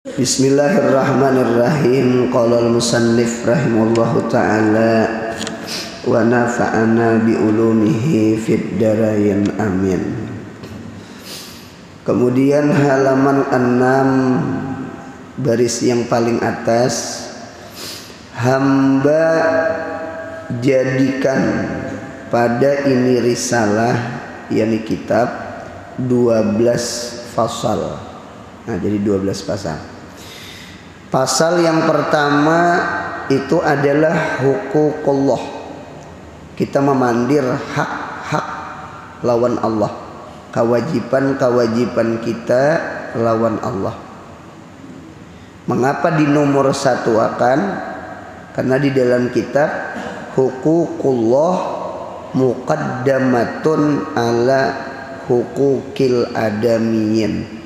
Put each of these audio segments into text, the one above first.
Bismillahirrahmanirrahim. Qala al-musannif rahimallahu ta'ala wa nafa'ana bi ulumihi fid darain amin. Kemudian halaman 6 baris yang paling atas, hamba jadikan pada ini risalah, yakni kitab 12 fasal. Nah, jadi 12 pasal. Pasal yang pertama itu adalah huququllah. Kita memandir hak-hak lawan Allah, kewajiban-kewajiban kita lawan Allah. Mengapa di nomor 1 akan? Karena di dalam kitab huququllah muqaddamatun ala huquqil adamiyyin.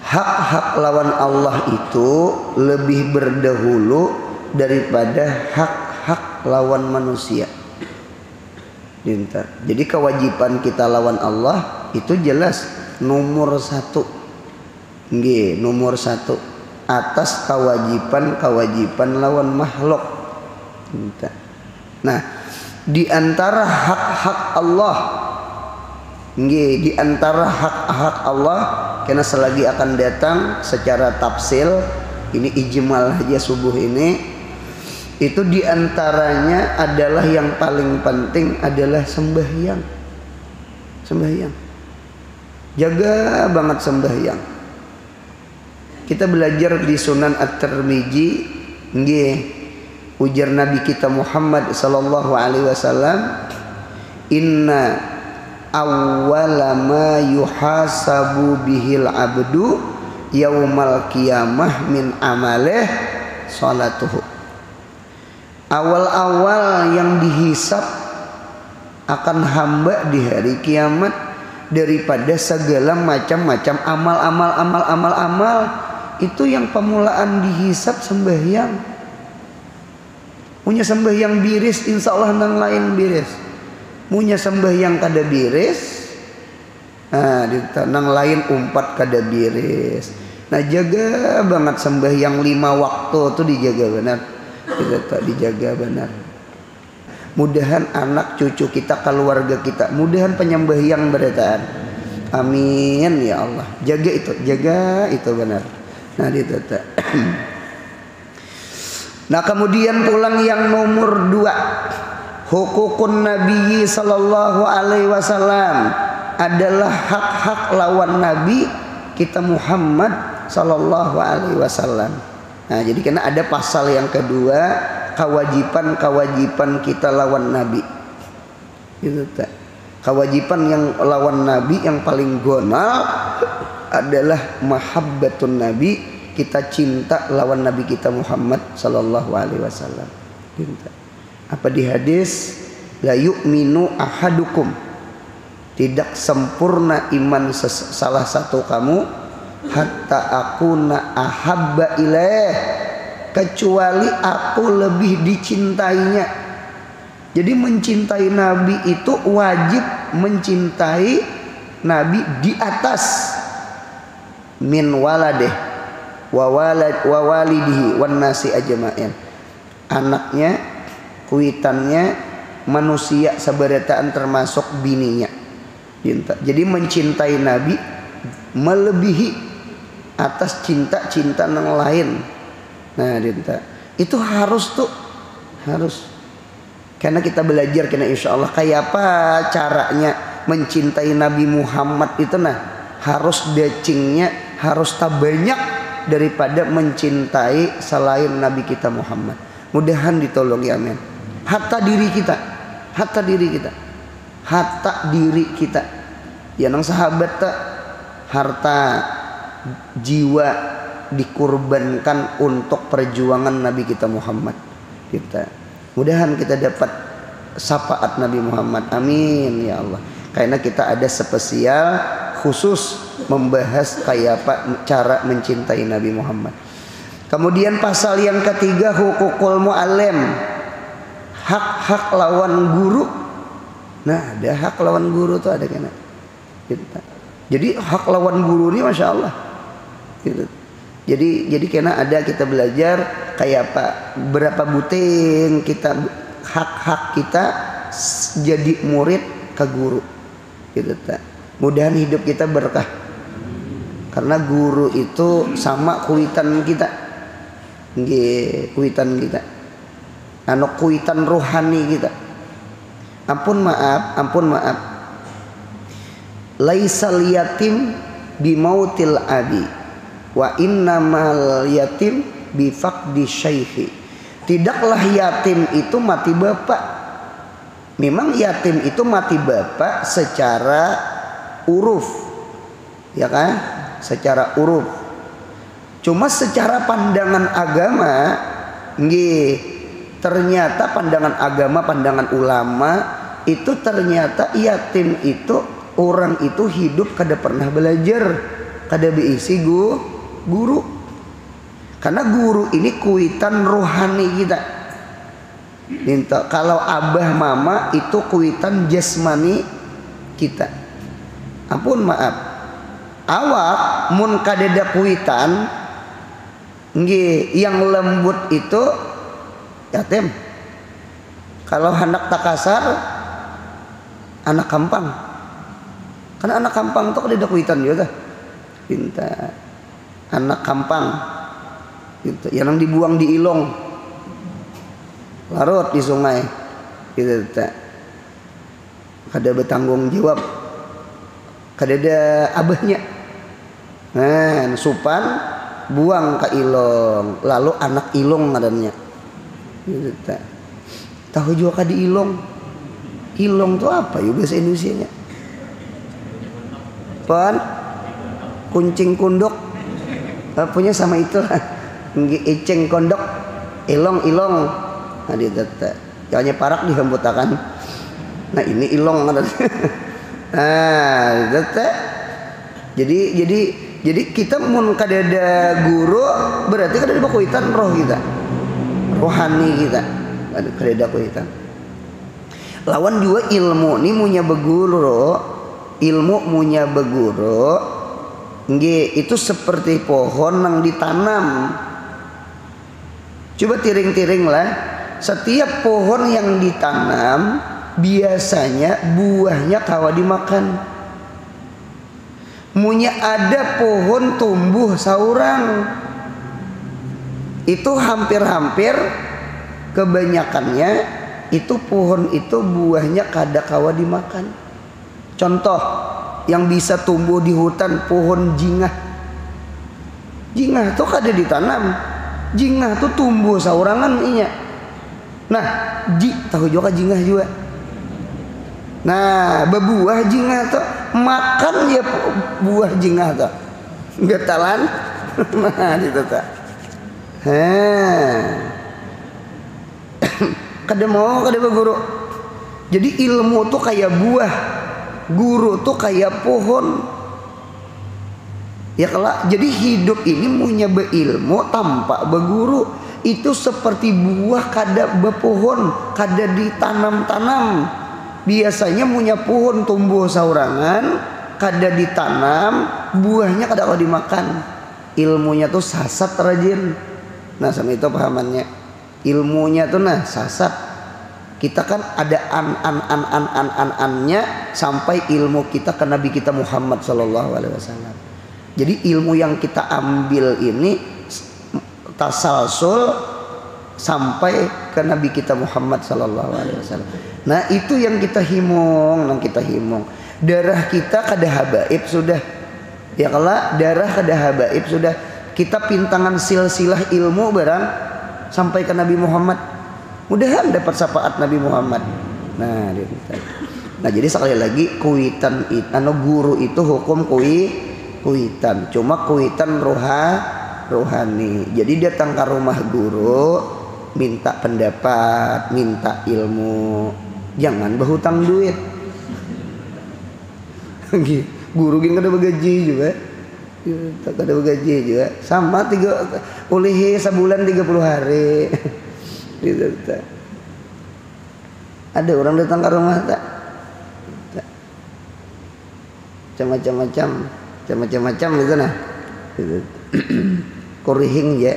Hak-hak lawan Allah itu lebih berdahulu daripada hak-hak lawan manusia. Jadi kewajiban kita lawan Allah itu jelas nomor 1. Nggih, nomor 1 atas kewajiban lawan makhluk. Nah, di antara hak-hak Allah, nggih, di antara hak-hak Allah, karena selagi akan datang secara tafsil, ini ijmal aja subuh ini, itu diantaranya adalah yang paling penting adalah sembahyang. Sembahyang, jaga banget sembahyang. Kita belajar di Sunan At-Tirmidzi, nggih, ujar Nabi kita Muhammad sallallahu alaihi wasallam, inna awwala ma yuhasabu bihil abdu yaumal qiyamah min amalih salatuhu. Awal-awal yang dihisab akan hamba di hari kiamat daripada segala macam-macam amal itu yang permulaan dihisab sembahyang. Punya sembahyang biris, insya Allah nang lain biris. Punya sembahyang kada biris, nah nang lain umpat kada biris. Nah, jaga banget sembahyang 5 waktu tuh, dijaga benar. Kita tak dijaga benar. Mudahan anak cucu kita, keluarga kita, mudahan penyembahyang berataan. Amin ya Allah. Jaga itu benar. Nah, ditata. Nah, kemudian pulang yang nomor 2. Hukukun Nabi sallallahu alaihi wasallam adalah hak-hak lawan Nabi kita Muhammad sallallahu alaihi wasallam. Nah, jadi karena ada pasal yang kedua, kewajiban kita lawan Nabi. Gitu tak? Kewajiban yang lawan Nabi yang paling gonal adalah mahabbatun Nabi, kita cinta lawan Nabi kita Muhammad sallallahu alaihi wasallam. Gitu tak? Apa di hadis, la yu'minu ahadukum, tidak sempurna iman salah satu kamu, hatta akuna ahabba ilaih, kecuali aku lebih dicintainya. Jadi mencintai Nabi itu wajib mencintai Nabi di atas min waladeh wa walidihi wan nasi ajma'in, anaknya, kuitannya, manusia sabarataan termasuk bininya. Jadi mencintai Nabi melebihi atas cinta yang lain. Nah, itu harus tuh, harus. Karena kita belajar, karena insya Allah kayak apa caranya mencintai Nabi Muhammad itu, nah harus dacingnya harus tak banyak daripada mencintai selain Nabi kita Muhammad. Mudahan ditolongi, amin. Hatta diri kita, ya nang sahabat tak, harta jiwa dikurbankan untuk perjuangan Nabi kita Muhammad. Mudahan kita dapat syafaat Nabi Muhammad, amin ya Allah. Karena kita ada spesial khusus membahas kayak apa cara mencintai Nabi Muhammad. Kemudian pasal yang ketiga, hukukul mu'allim, hak-hak lawan guru. Nah, ada hak lawan guru tuh ada kena. Jadi hak lawan guru ini masya Allah. Jadi karena ada kita belajar kayak apa, berapa buting kita hak kita jadi murid ke guru gitu ta. Mudahan hidup kita berkah karena guru itu sama kuitan kita, nggih, kuitan kita, kuitan rohani kita. Ampun maaf, laisal yatim bimautil abi wa innamal yatim bifaqdi syaikhi. Tidaklah yatim itu mati bapak. Memang yatim itu mati bapak secara uruf, ya kan? Secara uruf. Cuma secara pandangan agama, nggih, ternyata pandangan agama, pandangan ulama itu ternyata yatim itu orang itu hidup kada pernah belajar, kada beisi guru. Karena guru ini kuitan rohani kita. Minta kalau abah mama itu kuitan jasmani kita. Ampun maaf, awak mun kadeda kuitan nggih yang lembut itu yatim. Kalau anak tak kasar anak kampang. Karena anak kampang tuh kadeda kuitan juga. Pinta anak kampang gitu, yang dibuang di ilong, larut di sungai gitu tak, kada bertanggung jawab, kada ada abahnya. Nah, supan buang ke ilong, lalu anak ilong ngadanya gitu tak. Tahu juga kada ilong. Ilong tuh apa ya bahasa Indonesianya? Kuncing kunduk, punya sama itu lah. Eceng kondok, ilong. Nah dia tete, jangannya parak dihembutakan. Nah ini ilong ada. Nah tete. Jadi kita mun kadada guru berarti kadada kuitan roh kita, rohani kita, kadada kuitan. Lawan juga ilmu ni munya beguru, ilmu munya beguru. Nggih, itu seperti pohon yang ditanam. Coba tiring-tiring lah. Setiap pohon yang ditanam biasanya buahnya kawa dimakan. Munya ada pohon tumbuh saurang, itu hampir-hampir kebanyakannya itu pohon itu buahnya kada kawa dimakan. Contoh yang bisa tumbuh di hutan, pohon jingah. Jingah tuh kada ditanam. Jingah tuh tumbuh saurangan inya. Nah, tahu juga jingah juga. Nah, bebuah jingah tuh makan ya buah jingah tuh. Getalan. Nah, itu tuh. Kada mau kada berguru. Jadi ilmu tuh kayak buah, guru tuh kayak pohon. Ya kelak, jadi hidup ini punya beilmu tanpa beguru itu seperti buah kada bepohon, kada ditanam-tanam. Biasanya punya pohon tumbuh saurangan, kada ditanam, buahnya kada kalau dimakan. Ilmunya tuh sasat rajin. Nah sama itu pahamannya. Ilmunya tuh nah sasat. Kita kan ada an-nya sampai ilmu kita ke Nabi kita Muhammad sallallahu alaihi wasallam. Jadi ilmu yang kita ambil ini tasalsul sampai ke Nabi kita Muhammad sallallahu alaihi wasallam. Nah, itu yang kita himung, Darah kita kada habaib sudah. Ya kala darah kada habaib sudah. Kita pintangan silsilah ilmu barang sampai ke Nabi Muhammad. Mudahan dapat syafaat Nabi Muhammad. Nah, jadi sekali lagi kuitan guru itu hukum kuitan, cuma kuitan rohani. Jadi datang ke rumah guru minta pendapat, minta ilmu, jangan berhutang duit. Guru gini kada bergaji juga, kada bergaji juga, sama ulihi sebulan 30 hari. Ada orang datang ke rumah tak? Macam-macam gitu nah. kurihing ya.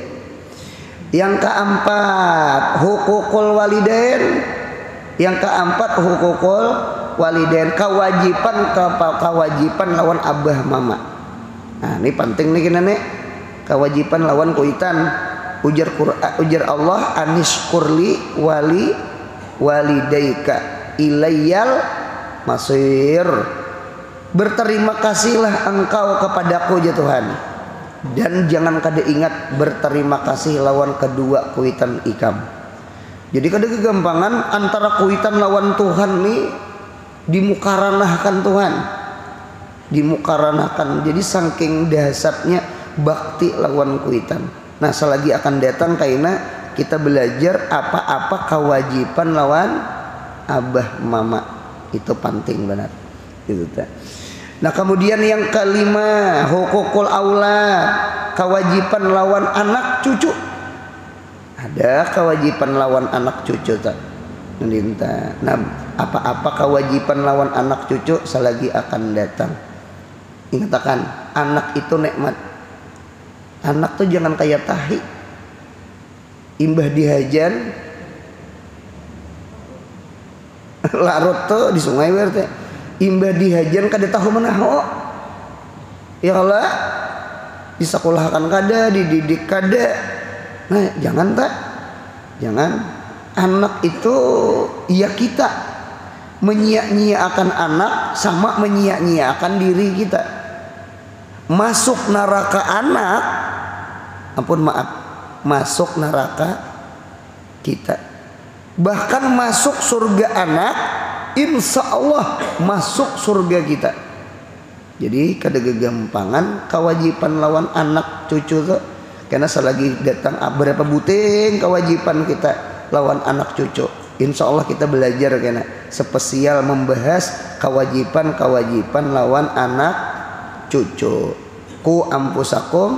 Yang keempat hukukul walidain. Yang keempat hukukul walidain, kewajiban lawan abah mama. Nah ini penting nih kena nih, kewajiban lawan kuitan. Ujar Allah, anishkurli walidaika ilayyal masir. Berterima kasihlah engkau kepadaku ya Tuhan, dan jangan kada ingat berterima kasih lawan kedua kuitan ikam. Jadi kada kegampangan antara kuitan lawan Tuhan nih dimukaranahkan Tuhan, dimukaranahkan. Jadi saking dasarnya bakti lawan kuitan. Nah selagi akan datang kaina kita belajar apa-apa kewajiban lawan abah mama, itu penting benar gitu ta. Nah kemudian yang kelima hukukul aulad, kewajiban lawan anak cucu. Ada kewajiban lawan anak cucu tak. Nah apa-apa kewajiban lawan anak cucu selagi akan datang. Ingatkan anak itu nikmat. Anak tuh jangan kayak tahi, imbah dihajan larut tuh di sungai berarti imbah dihajan kada tahu menaho. Ya Allah, disekolahkan kada, dididik kada. Nah jangan tak, jangan. Anak itu ya kita menyia-nyiakan anak sama menyia-nyiakan diri kita. Masuk neraka anak, ampun maaf, masuk neraka kita. Bahkan masuk surga anak, insya Allah masuk surga kita. Jadi kada gegampangan kewajiban lawan anak cucu tuh, karena selagi datang berapa buting kewajiban kita lawan anak cucu. Insya Allah kita belajar karena spesial membahas kewajiban lawan anak cucu. Ku ampusakum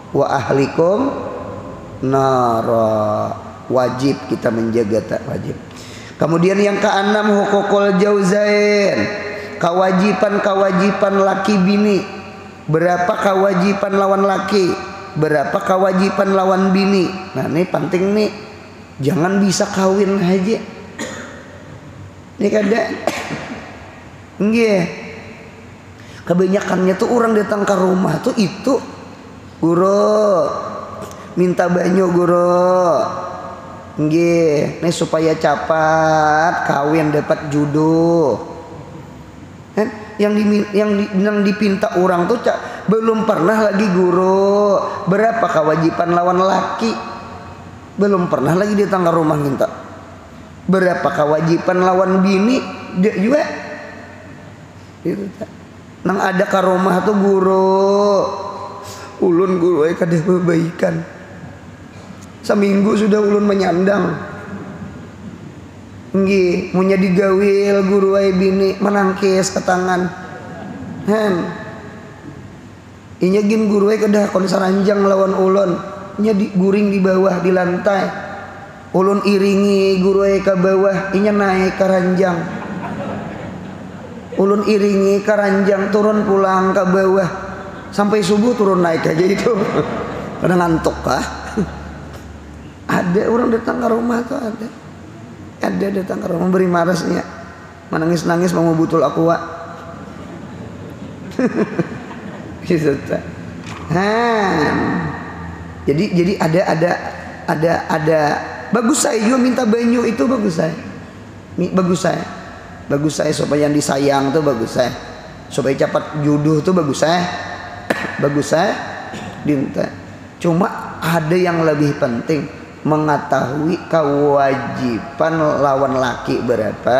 wa ahlikum nara, wajib kita menjaga, tak wajib. Kemudian yang keenam hukukul jauzain, kewajiban laki bini. Berapa kewajiban lawan laki, berapa kewajiban lawan bini. Nah ini penting nih, jangan bisa kawin aja. Ini kada nggih. Kebanyakannya tuh orang datang ke rumah tuh itu guru minta banyu guru nggih nih supaya cepat kawin dapat jodoh. Yang dipinta orang tuh belum pernah lagi guru berapa kewajiban lawan laki, belum pernah lagi datang ke rumah minta berapa kewajiban lawan bini dia juga itu. Nang ada ke rumah tuh guru ulun guru kada berbaikan, seminggu sudah ulun menyandang nggih munya digawil guru ai bini menangkis ke tangan inya gin guru ai kada kon saranjang lawan ulun nya diguring di bawah di lantai, ulun iringi guru ai ke bawah inya naik ke ranjang, ulun iringi ke ranjang turun pulang ke bawah sampai subuh turun naik aja itu. Kadang ngantuk kah? Ada orang datang ke rumah tuh ada datang ke rumah beri marasnya menangis-nangis mau butul aku wak. Gitu tak. Jadi ada bagus saya juga minta banyu itu bagus saya supaya yang disayang tuh bagus saya, supaya cepat jodoh tuh bagus saya dinta. Cuma ada yang lebih penting, mengetahui kewajiban lawan laki berapa,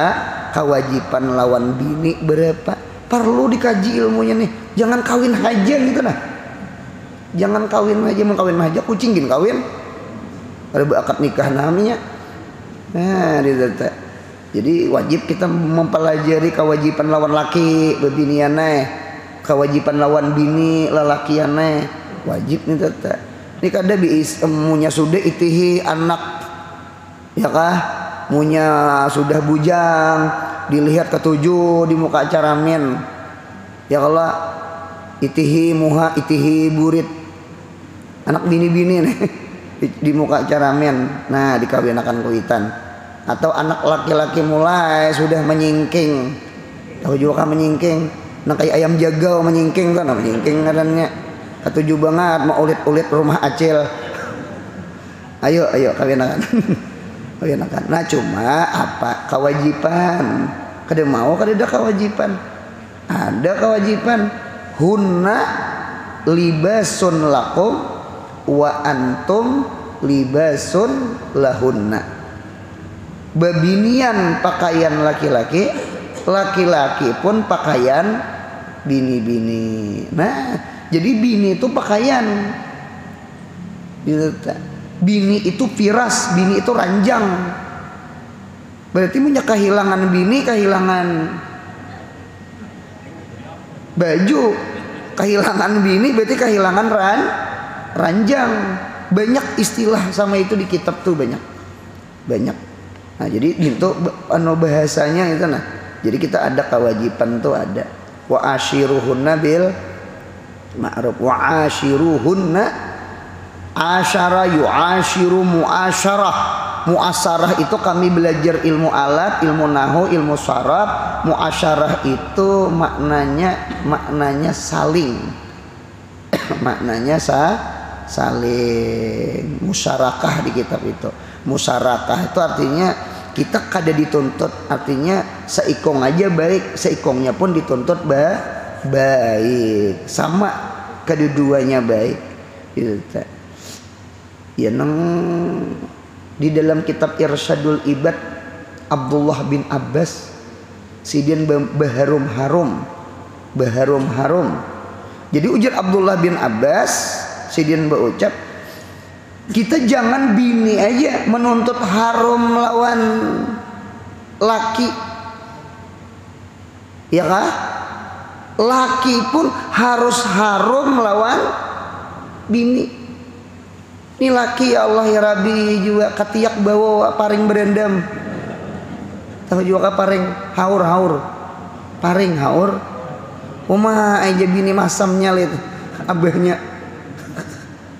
kewajiban lawan bini berapa. Perlu dikaji ilmunya nih. Jangan kawin aja gitu nah. Jangan kawin aja, mau kawin aja kucing gin kawin. Ada akad nikah namanya. Nah, dinta. Jadi wajib kita mempelajari kewajiban lawan laki bebiniannya, kewajiban lawan bini lelakiannya, wajib nih tata. Ini kada munya sudah itihi anak ya kah, munya sudah bujang dilihat ketujuh di muka acara men ya Allah itihi muha itihi burit anak bini-bini nih di muka caramen, nah dikawinakan kuitan. Atau anak laki-laki mulai sudah menyingking, tahu juga kan menyingking, nah kayak ayam jagau menyingking kan, menyingking ngarannya. Katuju banget mau ulit-ulit rumah acil. Ayo kawinakan. Kawinakan. Nah cuma apa kewajiban? Kada mau kada ada kewajiban. Ada kewajiban. Hunna libasun lakum wa antum libasun lahunna. Babinian pakaian laki-laki, laki-laki pun pakaian bini-bini. Nah, jadi bini itu pakaian. Bini itu firas, bini itu ranjang. Berarti punya kehilangan bini, kehilangan baju, kehilangan bini berarti kehilangan ranjang. Banyak istilah sama itu di kitab tuh banyak. Nah, jadi itu bahasanya itu nah. Jadi kita ada kewajiban tuh ada. Wa ashiruhunna bil ma'ruf wa ashiruhunna asyara yu'ashiru mu'asyarah. Mu'asyarah itu kami belajar ilmu alat, ilmu nahu, ilmu syaraf. Mu'asyarah itu maknanya saling. Maknanya saling musyarakah di kitab itu. Musyarakah itu artinya kita kada dituntut, artinya seikong aja baik, seikongnya pun dituntut baik, sama kedua-duanya baik. Ya nang di dalam kitab Irsyadul Ibad Abdullah bin Abbas sidian baharum harum. Jadi ujar Abdullah bin Abbas sidian berucap, kita jangan bini aja menuntut harum lawan laki, ya kah? Laki pun harus harum lawan bini. Ini laki ya Allah ya Rabbi juga katiak bawa paring berendam. Tahu juga paring haur. Paring haur. Uma aja bini masamnya lihat abahnya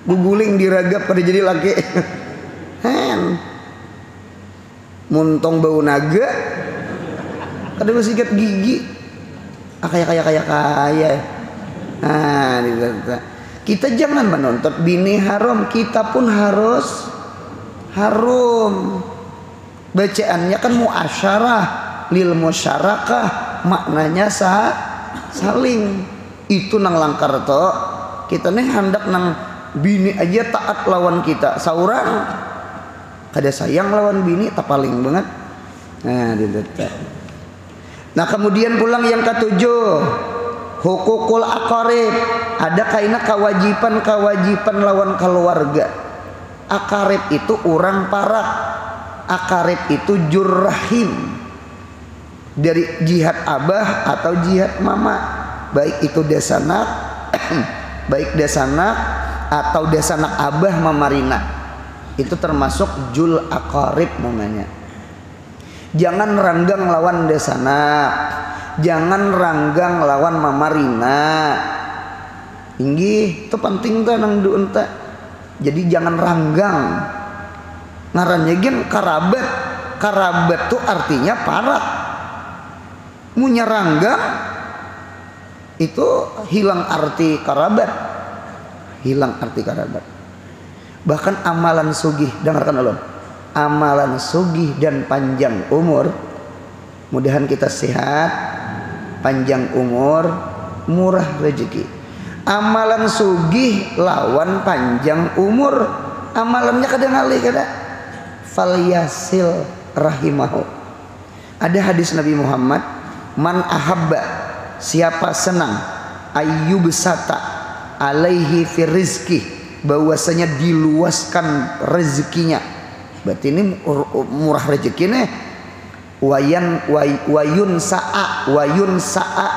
guguling diragap pada jadi laki. Muntong bau naga kada sikat gigi. Kaya. Nah, kita jangan menuntut bini haram, kita pun harus harum. Bacaannya kan muasyarah, lil musyarakah, maknanya saling. Itu nang langkar to. Kita nih hendak nang bini aja taat lawan kita, saurang kada sayang lawan bini tak paling banget. Nah kemudian pulang yang ketujuh, hukukul aqarib. Ada kaina kewajiban lawan keluarga. Aqarib itu orang parak, aqarib itu jurrahim, dari jihad abah atau jihad mama, baik itu desanak baik desanak atau desanak abah mamarina, itu termasuk jul aqarib namanya. Jangan ranggang lawan desanak, jangan ranggang lawan mamarina. Inggih, itu penting tuh nang duun ta. Jadi jangan ranggang. Ngarannya gen karabat. Karabat tuh artinya parak. Munya ranggang itu hilang arti karabat. Hilang arti karabat. Bahkan amalan sugih, dengarkan Allah. Amalan sugih dan panjang umur, mudahan kita sehat, panjang umur, murah rezeki. Amalan sugih lawan panjang umur, amalannya kadang ngalih kada. Falyasil rahimahu. Ada hadis Nabi Muhammad, man ahabba, siapa senang, ayyubsata alaihi fi rizki, bahwasanya diluaskan rezekinya. Berarti ini murah rezeki nih. Wayun sa'a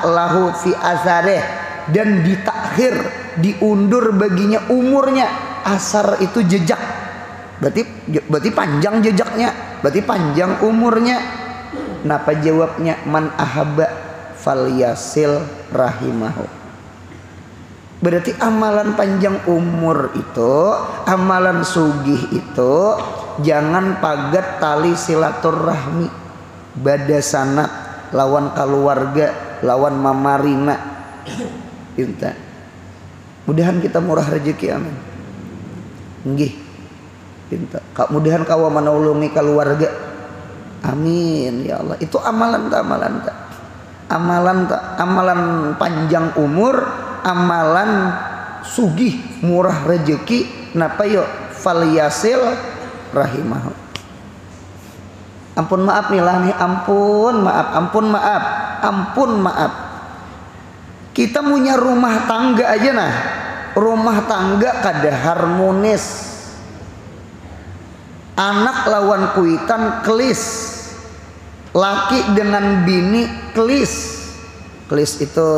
lahu fi azareh, dan ditakhir, diundur baginya umurnya. Asar itu jejak, berarti panjang jejaknya, berarti panjang umurnya. Napa jawabnya? Man ahabba falyasil rahimahu. Berarti amalan panjang umur itu, amalan sugih itu, jangan pagat tali silaturahmi, badasanat, lawan keluarga, lawan mamarina. Inta. Mudahan kita murah rezeki, amin. Nggih. Inta. Mudahan kawa manulungi keluarga. Amin ya Allah. Itu amalan tak, amalan tak. Amalan tak, amalan panjang umur, amalan sugih murah rezeki. Napa yo falyasil rahimahu. Ampun maaf nih lah nih, ampun maaf. Kita punya rumah tangga aja nah, rumah tangga kada harmonis. Anak lawan kuitan kelis, laki dengan bini kelis. Kelis itu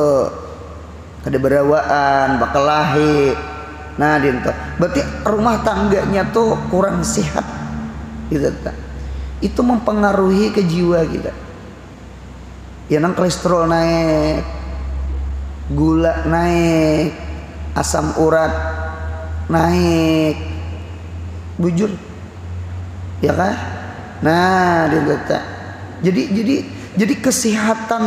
kada berawaan, bakalahi. Nah, dinto. Berarti rumah tangganya tuh kurang sehat. Gitu tak? Itu mempengaruhi ke jiwa kita. Ya nang kolesterol naik, gula naik, asam urat naik, bujur, ya kan? Nah, jadi kesehatan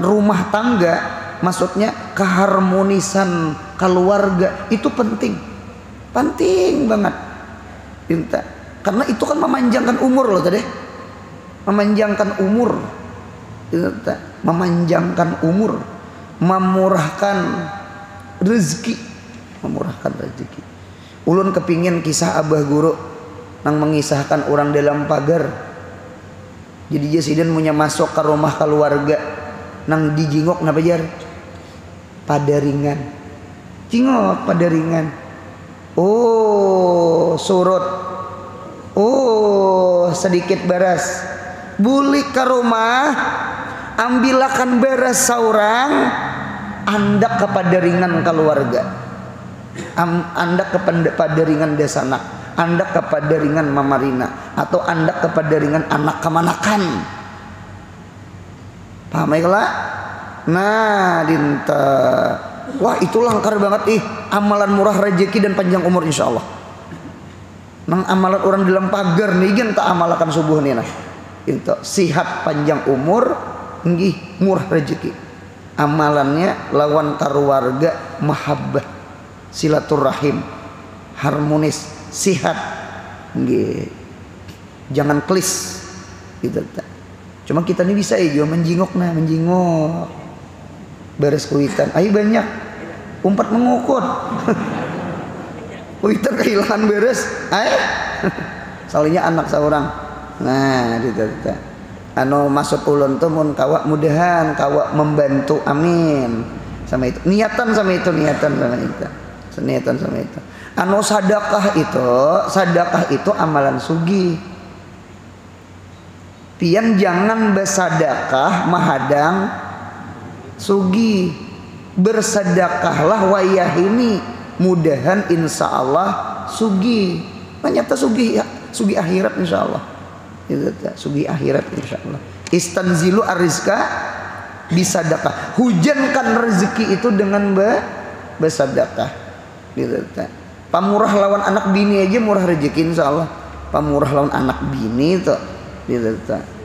rumah tangga, maksudnya keharmonisan keluarga itu penting banget, karena itu kan memanjangkan umur loh tadi, memanjangkan umur, memanjangkan umur. Memurahkan rezeki. Ulun kepingin kisah abah guru nang mengisahkan orang dalam pagar. Jadi jasiden punya masuk ke rumah keluarga nang dijingok napa jar? Padaringan. Jingok padaringan. Oh, surut. Oh, sedikit beras. Buli ke rumah, ambilakan beras saurang, andak kepada ringan keluarga, andak kepada ringan desanak, andak kepada ringan mamarina, atau andak kepada ringan anak kemanakan. Paham ya lah? Nah, dinta. Wah, itu langkar banget amalan murah rezeki dan panjang umur insyaallah. Nang amalan orang dalam pagar nih kan tak amalakan subuh nih nah. Itu sihat panjang umur, nggih murah rezeki. Amalannya lawan keluarga, mahabbah, silaturahim, harmonis, sihat, nggih. Jangan klis, gitu. Cuma kita ini bisa juga menjingok beres kuitan. Ayo banyak, umpat mengukut. Kuitan kehilangan beres, ayo. Soalnya anak seorang. Nah, gitu. Anu masuk ulun tuh mun kawak mudahan kawak membantu, amin. Sama itu niatan sama itu. Anu sedekah itu amalan sugi. Pian jangan bersedekah mahadang sugi. Bersedekahlah wayahini, mudahan insyaallah sugi. Ternyata sugi akhirat insyaallah. Sugi akhirat insyaallah. Istanzilu arizka bisadaqah. Hujankan rezeki itu dengan bersedekah. Gitu. Pamurah lawan anak bini aja murah rezeki insyaallah. Pamurah lawan anak bini itu. Gitu.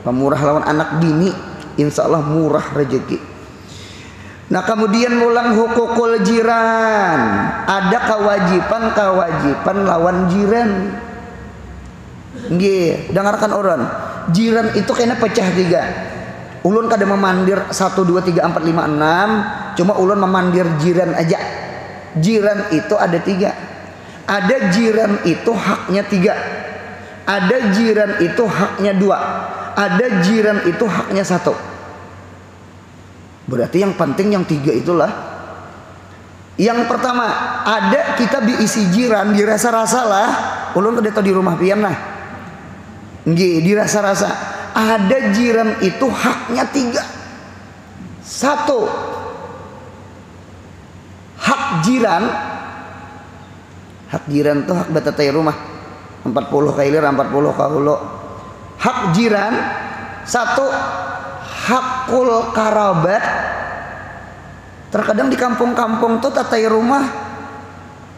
Pamurah lawan anak bini insyaallah murah rezeki. Nah, kemudian mulang hukukul jiran. Ada kewajiban lawan jiran. Nggih, dengarkan orang. Jiran itu kayaknya pecah 3. Ulun kada memandir 1 2 3 4 5 6, cuma ulun memandir jiran aja. Jiran itu ada 3. Ada jiran itu haknya 3. Ada jiran itu haknya 2. Ada jiran itu haknya 1. Berarti yang penting yang 3 itulah. Yang pertama, ada kita diisi jiran, dirasa-rasa lah. Ulun kada di rumah pian nah. Nggih, dirasa-rasa. Ada jiran itu haknya 3. 1, hak jiran. Hak jiran tuh hak batatai rumah. 40 kailir 40 kahulo. Hak jiran. 1, hakul karabat. Terkadang di kampung-kampung tuh tatai rumah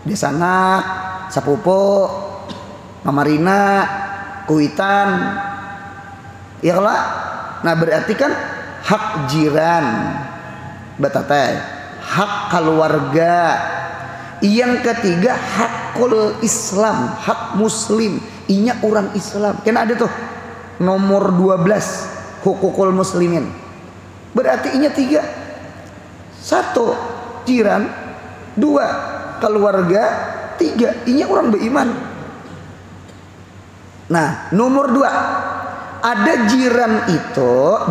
desanak, sapupo, mamarina, kuitan, ya lah. Nah berarti kan hak jiran, batatai, hak keluarga. Yang ketiga hakul Islam, hak muslim. Inya orang Islam. Kan ada tuh nomor 12 hukukul muslimin. Berarti inya 3. 1 jiran, 2 keluarga, 3 inya orang beriman. Nah, nomor 2 ada jiran itu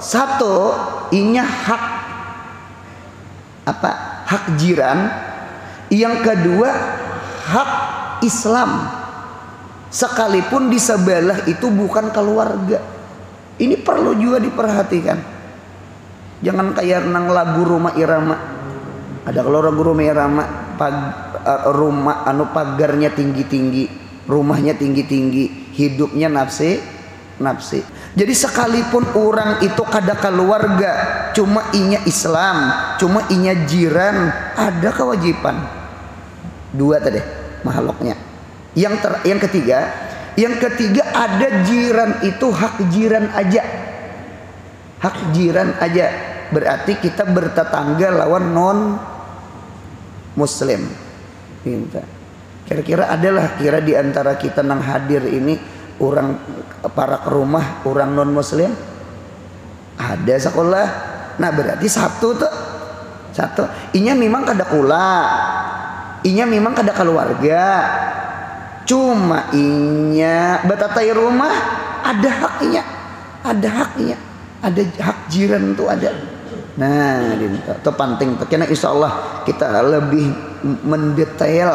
1 inya hak apa? Hak jiran. Yang kedua hak Islam. Sekalipun di sebelah itu bukan keluarga. Ini perlu juga diperhatikan. Jangan kayak nang lagu Rumah Irama. Ada kalau lagu Rumah Irama rumah pagarnya tinggi-tinggi, rumahnya tinggi-tinggi, hidupnya nafsi. Jadi sekalipun orang itu kada keluarga, cuma inya Islam, cuma inya jiran, ada kewajiban. 2 tadi makhluknya. Yang ketiga ada jiran itu hak jiran aja. Hak jiran aja. Berarti kita bertetangga lawan non muslim. Kira-kira adalah di antara kita nang hadir ini orang para ke rumah orang non muslim ada sekolah. Nah berarti 1 inya memang kada kula, inya memang kada keluarga, cuma inya batatai rumah ada haknya, ada hak jiran tuh ada. Nah itu penting karena insya Allah kita lebih mendetail,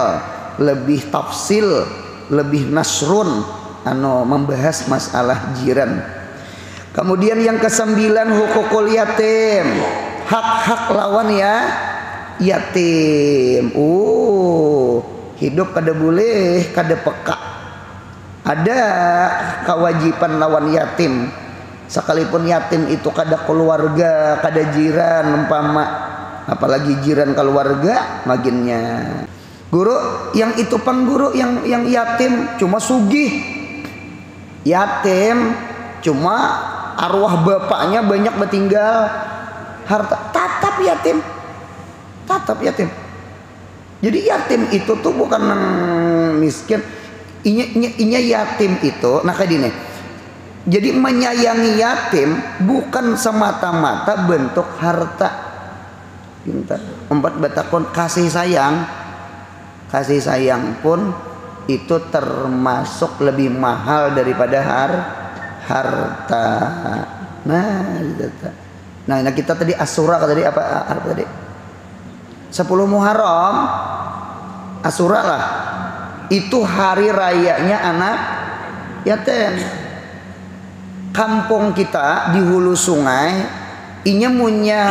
lebih tafsil, lebih nasrun membahas masalah jiran. Kemudian yang ke-9 hukukul yatim, hak-hak lawan yatim. Hidup kada boleh kada peka. Ada kewajiban lawan yatim. Sekalipun yatim itu kada keluarga, kada jiran umpama, apalagi jiran keluarga maginnya. Guru yang itu pengguru yang yatim cuma sugih. Yatim cuma arwah bapaknya banyak bertinggal harta, tatap yatim. Jadi yatim itu tuh bukan miskin. Inya yatim itu nah kayak gini. Jadi menyayangi yatim bukan semata-mata bentuk harta. Empat batakon kasih sayang pun itu termasuk lebih mahal daripada harta. Nah kita tadi Asyura tadi apa tadi? 10 Muharram Asyura lah. Itu hari rayanya anak yatim. Kampung kita di hulu sungai inya punya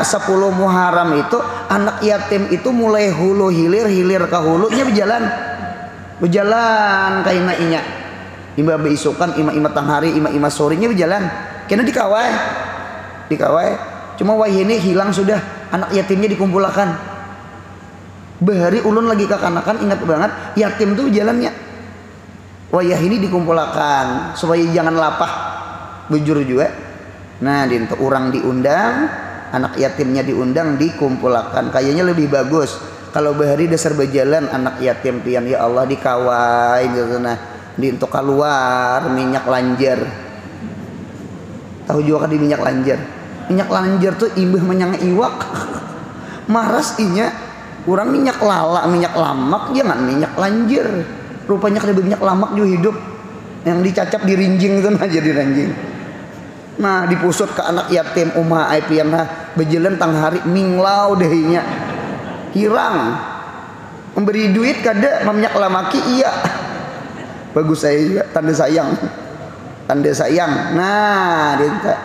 10 Muharram itu anak yatim itu mulai hulu hilir ke hulunya berjalan kayak inya ima beisukan ima tang hari ima sorenya berjalan kena dikawai cuma wahini hilang sudah anak yatimnya dikumpulkan. Bahari ulun lagi kekanakan ingat banget yatim tuh jalannya wayah ini dikumpulkan supaya jangan lapah bujur juga. Nah dintu orang diundang, anak yatimnya diundang, dikumpulkan. Kayaknya lebih bagus kalau bahari dasar berjalan anak yatim pian ya Allah dikawai gitu. Nah dintu keluar minyak lanjar. Tahu juga kan di minyak lanjar? Minyak lanjar tuh imbah menyang iwak. Maras inya orang minyak lala, minyak lamak, jangan minyak lanjar. Rupanya lebih minyak lamak juga hidup. Yang dicacap dirinjing itu aja dirinjing. Nah dipusut ke anak yatim umah aipian berjalan tang hari minglau dehinya hirang memberi duit kada meminyak lamaki iya bagus saya juga tanda sayang. Nah dinta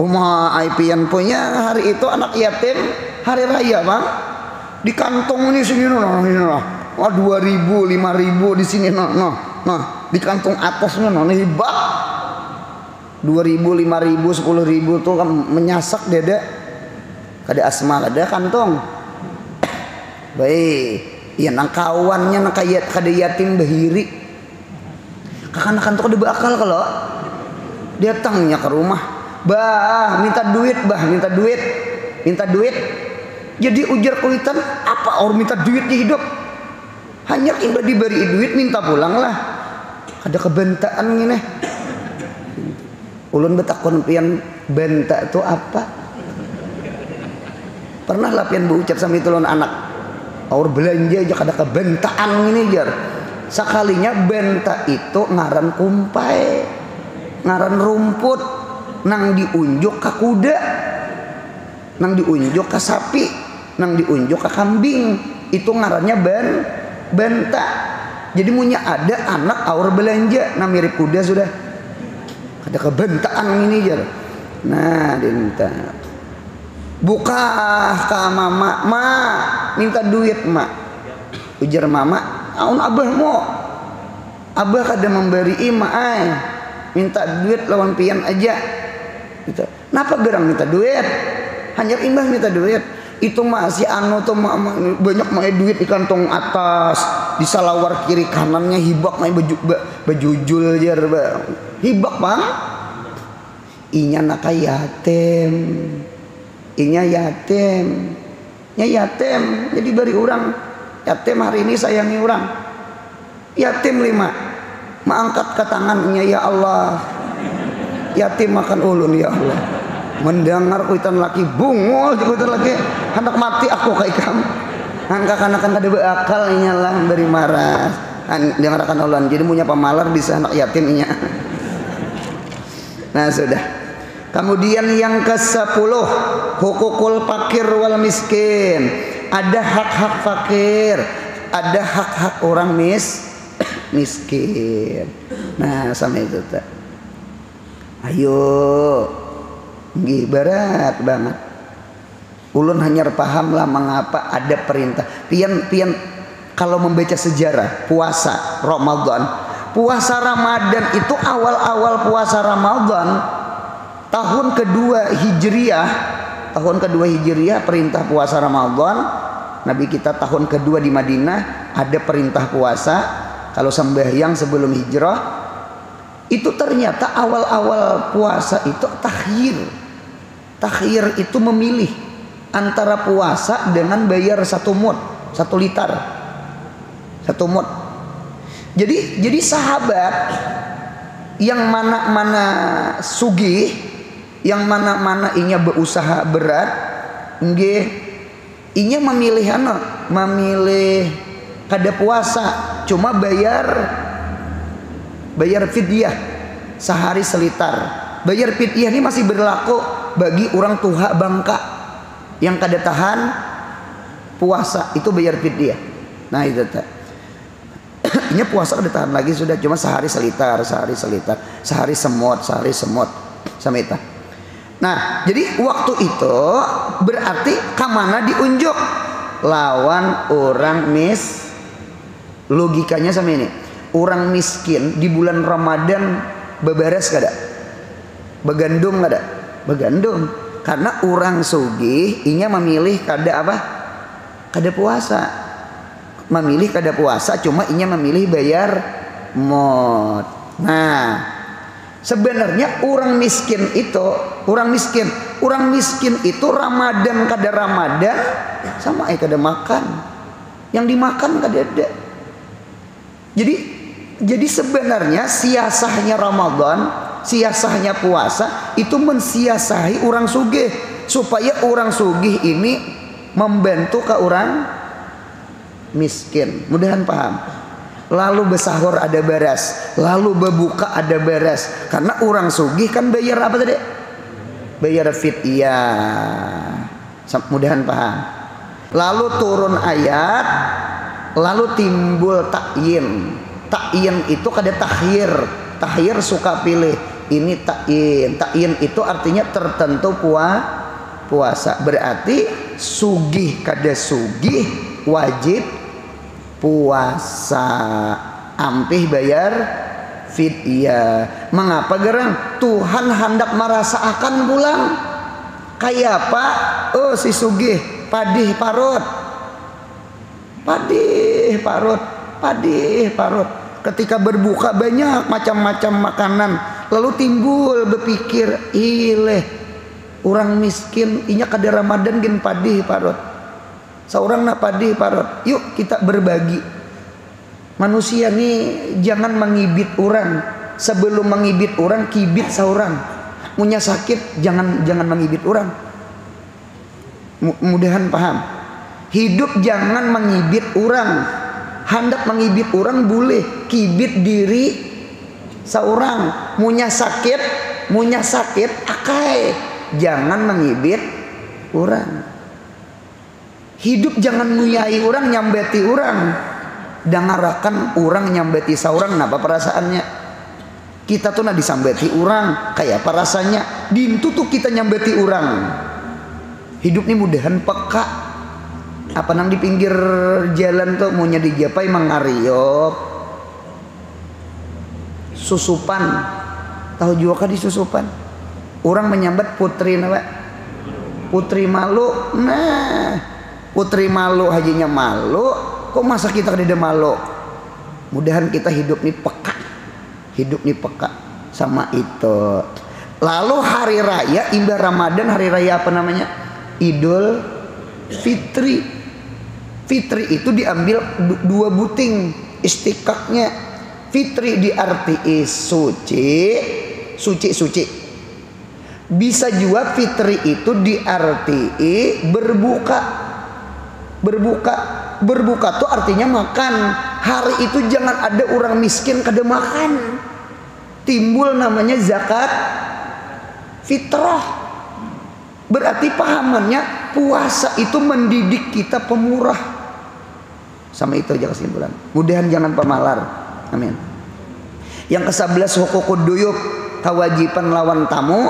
umah aipian punya hari itu anak yatim hari raya bang di kantong ini sini noh 2.000 5.000 di sini noh di kantong atas noh hebat 2.000, 5.000, 10.000 tuh kan menyasak dada kada asma kada kantong baik iya nang kawannya nang kaya kada yatim bahiri kakanakan tuh kada bakal kalau datangnya ke rumah bah minta duit jadi ujar kuitan apa orang minta duit di hidup hanya imbah diberi duit minta pulang lah ada kebentaan gini ulun betakon pian bentak itu apa pernah lah pian berucap sama itu lon anak orang belanja aja ada kebentaan gini jar sekalinya bentak itu ngaran kumpai ngaran rumput nang diunjuk ke kuda nang diunjuk ke sapi nang diunjuk ke kambing itu ngarannya bentak jadi punya ada anak aur belanja nah mirip kuda sudah ada kebentaan ini jar nah dinta buka ke mama ma minta duit mak ujar mama aun abah mau abah kada memberi ima ay minta duit lawan pian aja gitu. Napa gerang minta duit hanya imbah minta duit itu masih anu tuh banyak mah duit di kantong atas di salawar kiri kanannya hibak mah bajujul jar hibak bang inya naka yatim inya yatim jadi bari orang yatim hari ini sayangi orang yatim 5 mengangkat ke tangannya ya Allah yatim makan ulun ya Allah mendengar kuitan laki bungul kuitan laki hendak mati aku kayak kamu angka-akan kada beakal inyalah beri marah dengarkan ulun jadi punya pamalar bisa anak yatimnya nah sudah kemudian yang ke-10 hukukul fakir wal miskin ada hak-hak fakir ada hak-hak orang miskin nah sama itu tak ayo nggih berat banget ulun hanya paham lah mengapa ada perintah pian kalau membaca sejarah puasa Ramadan itu awal puasa Ramadan tahun kedua Hijriah perintah puasa Ramadan Nabi kita tahun kedua di Madinah ada perintah puasa kalau sembahyang sebelum hijrah itu ternyata awal-awal puasa itu takhir itu memilih antara puasa dengan bayar 1 mud 1 liter 1 mud jadi sahabat yang mana sugih yang mana inya berusaha berat nggih inya memilih kada puasa cuma bayar fidyah sehari selitar bayar fidyah ini masih berlaku bagi orang tua bangka yang kada tahan puasa itu bayar fidyah nah itu tak ini puasa kada tahan lagi sudah cuma sehari selitar sehari semut sama itu nah jadi waktu itu berarti kamana diunjuk lawan orang logikanya sama ini orang miskin di bulan Ramadan beberes kada begandum kada begandum karena orang sugih inya memilih kada puasa cuma inya memilih bayar mod nah sebenarnya orang miskin itu Ramadan kada Ramadan sama kada makan yang dimakan kada ada jadi sebenarnya siasahnya Ramadan, siasahnya puasa itu mensiasahi orang sugih supaya orang sugih ini membantu ke orang miskin. Mudahan paham. Lalu besahur ada beres, lalu berbuka ada beres. Karena orang sugih kan bayar apa tadi? Bayar fidyah. Mudahan paham. Lalu turun ayat, lalu timbul takyin itu kada takhir suka pilih ini takyin itu artinya tertentu puasa berarti sugih kada sugih wajib puasa ampih bayar Iya. Mengapa gerang? Tuhan hendak merasakan pulang. Kayak apa? Oh si sugih padih parut. Ketika berbuka banyak macam-macam makanan, lalu timbul berpikir, ileh orang miskin inya kada Ramadan gen padih parut. Seorang nak padih parut. Yuk kita berbagi. Manusia nih jangan mengibit orang. Sebelum mengibit orang, kibit seorang. Punya sakit jangan mengibit orang. Mudahan paham. Hidup jangan mengibit orang. Hendak mengibit orang boleh, kibit diri seorang. Munya sakit akai. Jangan mengibit orang. Hidup jangan nguyai orang, nyambeti orang. Dengarakan orang nyambeti seorang, napa perasaannya? Kita tuh nak disambeti orang, kayak apa rasanya? Dintu tuh kita nyambeti orang. Hidup nih mudahan peka. Apa nang di pinggir jalan tuh maunya dijapai mangariop. Susupan. Tahu juga kan di susupan? Orang menyambat putri apa? Putri malu. Nah, putri malu hajinya malu. Kok masa kita kada malu? Mudahan kita hidup nih peka. Hidup nih peka sama itu. Lalu hari raya imbah Ramadan, hari raya apa namanya? Idul Fitri. Fitri itu diambil dua buting istikaknya. Fitri diartii suci. Bisa juga fitri itu diartii berbuka tuh artinya makan. Hari itu jangan ada orang miskin kada makan. Timbul namanya zakat fitrah. Berarti pahamannya puasa itu mendidik kita pemurah. Sama itu aja kesimpulan. Mudahan jangan pemalar. Amin. Yang ke-11 hukukul duyub, kewajiban lawan tamu,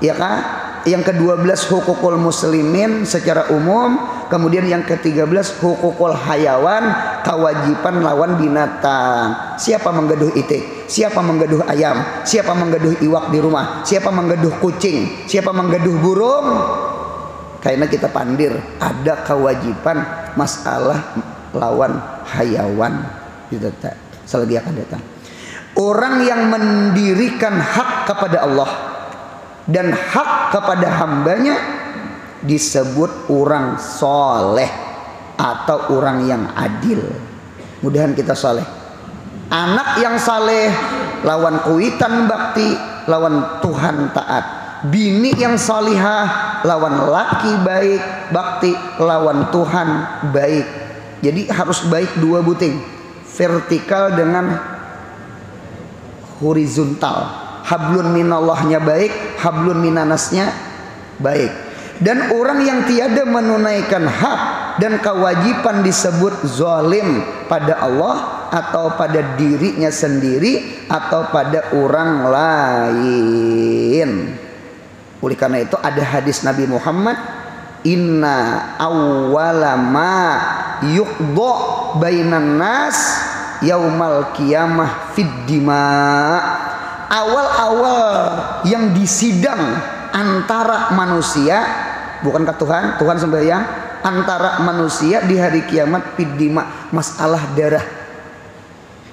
ya kan? Yang ke-12 hukukul muslimin secara umum. Kemudian yang ke-13 hukukul hayawan, kewajiban lawan binatang. Siapa menggaduh itik? Siapa menggaduh ayam? Siapa menggaduh iwak di rumah? Siapa menggaduh kucing? Siapa menggaduh burung? Karena kita pandir ada kewajiban masalah lawan hayawan. Itu selagi akan datang. Orang yang mendirikan hak kepada Allah dan hak kepada hambanya disebut orang soleh atau orang yang adil. Mudahan kita soleh. Anak yang saleh lawan kuitan bakti, lawan Tuhan taat. Bini yang salihah lawan laki baik bakti, lawan Tuhan baik. Jadi harus baik dua buting, vertikal dengan horizontal. Hablun minallahnya baik, hablun minanasnya baik. Dan orang yang tiada menunaikan hak dan kewajiban disebut zalim pada Allah atau pada dirinya sendiri atau pada orang lain. Oleh karena itu ada hadis Nabi Muhammad, inna awwala ma yuqda bainan nas yaumal qiyamah fid dima. Awal-awal yang disidang antara manusia, bukan ke Tuhan, Tuhan sembahyang, antara manusia di hari kiamat fid dima, masalah darah.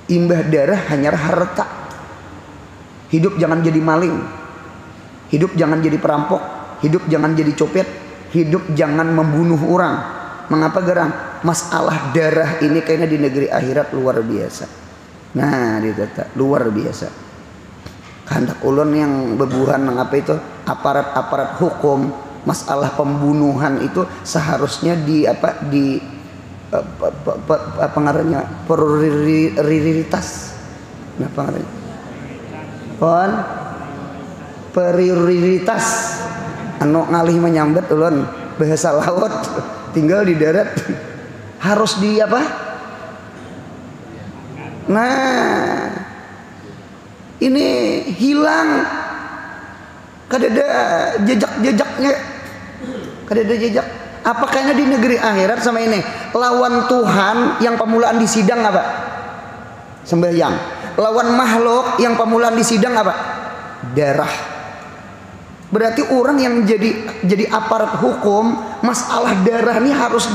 Imbah darah hanya harta. Hidup jangan jadi maling. Hidup jangan jadi perampok. Hidup jangan jadi copet. Hidup jangan membunuh orang. Mengapa gerang? Masalah darah ini kayaknya di negeri akhirat luar biasa. Nah, ditata luar biasa. Kehendak ulun yang bebuhan mengapa itu aparat-aparat hukum, masalah pembunuhan itu seharusnya di apa di pengarahnya prioritas. Nah, pengarahnya. Pon prioritas anu ngalih menyambet ulun bahasa laut tinggal di darat harus di apa? Nah, ini hilang, kadada jejak-jejaknya, kadada jejak. Apakahnya di negeri akhirat sama ini lawan Tuhan yang pemulaan di sidang apa? Sembahyang. lawan makhluk yang pemulaan di sidang apa? Darah. Berarti orang yang jadi aparat hukum, masalah darah ini harus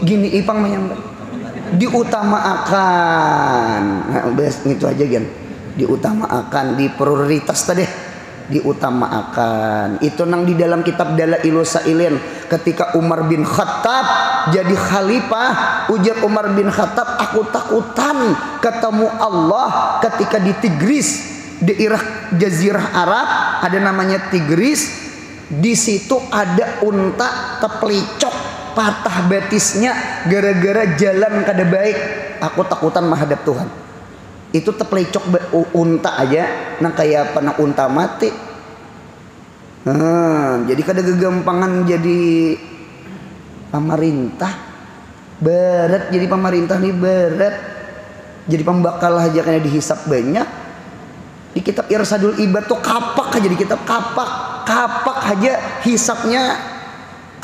gini ipang menyambat diutamakan. Nah, itu aja kan, diutamakan, di prioritas tadi, diutamakan. Itu nang di dalam kitab Dalailus Sailin, ketika Umar bin Khattab jadi khalifah, ujar Umar bin Khattab, aku takutan ketemu Allah ketika di Tigris, daerah Jazirah Arab ada namanya Tigris. Di situ ada unta teplicok, patah betisnya gara-gara jalan kada baik. Aku takutan menghadap Tuhan. Itu teplicok unta aja, nang kayak apa, nang unta mati. Jadi kada gegampangan jadi pemerintah. Berat jadi pemerintah nih, berat. Jadi pembakal aja kena dihisap banyak. Di kitab Irsadul Ibad tuh kapak aja, di kitab kapak aja hisapnya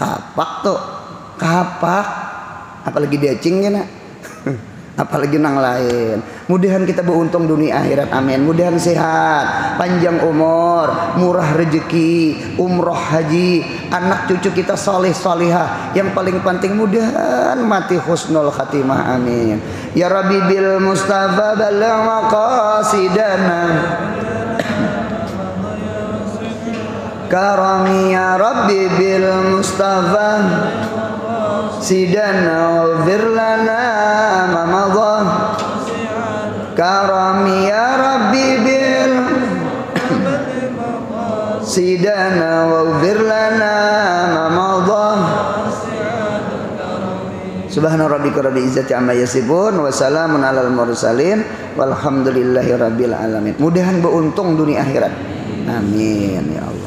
kapak tuh. Kapak, apalagi dacing kan, apalagi nang lain. Mudahan kita beruntung dunia akhirat, amin. Mudahan sehat, panjang umur, murah rezeki, umroh haji, anak cucu kita soleh solihah. Yang paling penting mudahan mati husnul khatimah, amin. Ya Rabbi bil Mustafa balagh maqasidana, karami ya Rabbi bil Mustafa sidana waghfir lana ma madha, karami ya Rabbi bil sidana waghfir lana ma madha. Subhana rabbika rabbil izzati amma yasifun wa salamun alal mursalin walhamdulillahi rabbil alamin. Mudahan beruntung dunia akhirat, amin ya Allah.